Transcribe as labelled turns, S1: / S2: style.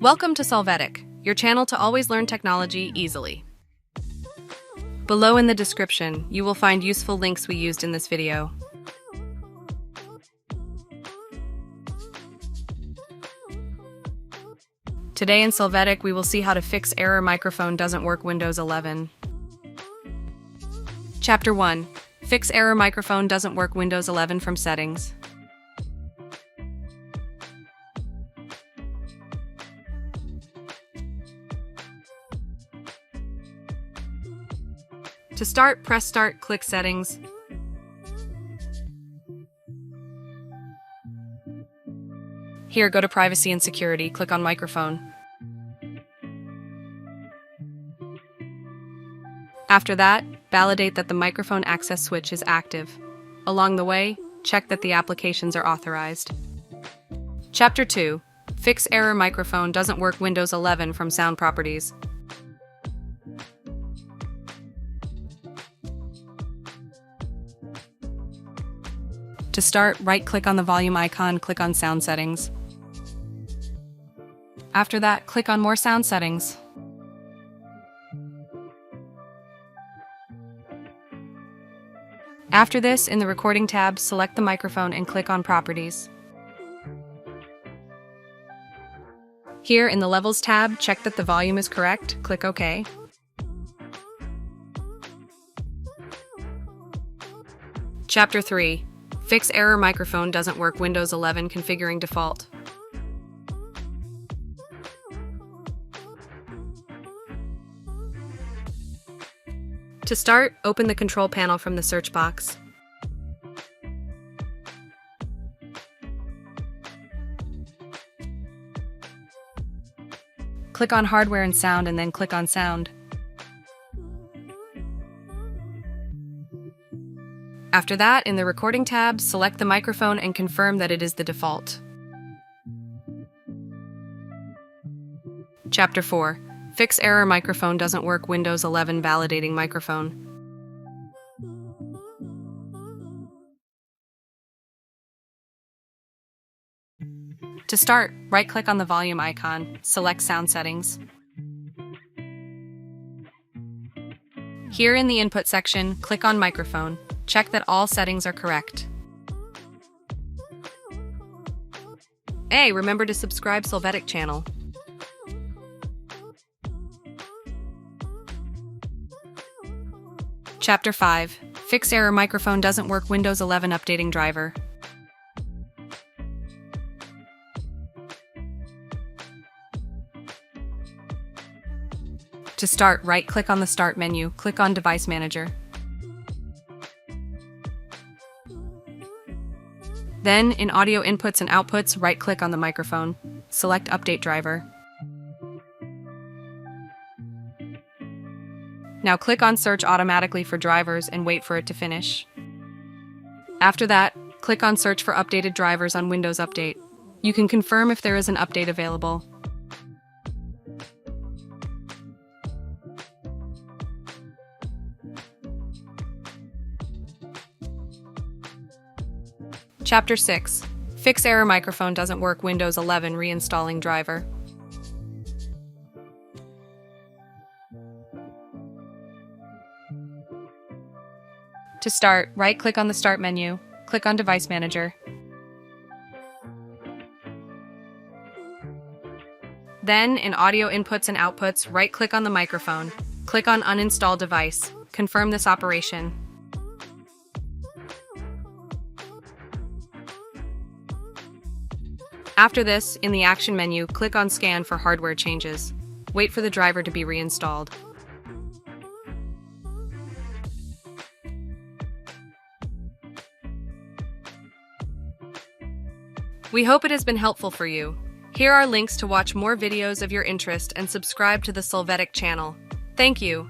S1: Welcome to Solvetic, your channel to always learn technology easily. Below in the description, you will find useful links we used in this video. Today in Solvetic, we will see how to fix error microphone doesn't work Windows 11. Chapter 1. Fix error microphone doesn't work Windows 11 from settings. To start, press Start, click Settings. Here, go to Privacy and Security, click on Microphone. After that, validate that the microphone access switch is active. Along the way, check that the applications are authorized. Chapter 2. Fix error microphone doesn't work Windows 11 from sound properties. To start, right-click on the volume icon, click on Sound Settings. After that, click on More Sound Settings. After this, in the Recording tab, select the microphone and click on Properties. Here, in the Levels tab, check that the volume is correct, click OK. Chapter 3. Fix error microphone doesn't work Windows 11 configuring default. To start, open the control panel from the search box. Click on Hardware and Sound and then click on Sound. After that, in the Recording tab, select the microphone and confirm that it is the default. Chapter 4. Fix error microphone doesn't work Windows 11 validating microphone. To start, right-click on the volume icon, select Sound Settings. Here in the Input section, click on Microphone. Check that all settings are correct. Hey, remember to subscribe Solvetic channel. Chapter 5. Fix error microphone doesn't work Windows 11 updating driver. To start, right-click on the Start menu, click on Device Manager. Then, in Audio Inputs and Outputs, right-click on the microphone. Select Update Driver. Now click on Search automatically for drivers and wait for it to finish. After that, click on Search for updated drivers on Windows Update. You can confirm if there is an update available. Chapter 6. Fix error microphone doesn't work Windows 11 reinstalling driver. To start, right-click on the Start menu, click on Device Manager. Then, in Audio Inputs and Outputs, right-click on the microphone, click on Uninstall Device, confirm this operation. After this, in the Action menu, click on Scan for hardware changes. Wait for the driver to be reinstalled. We hope it has been helpful for you. Here are links to watch more videos of your interest and subscribe to the Solvetic channel. Thank you.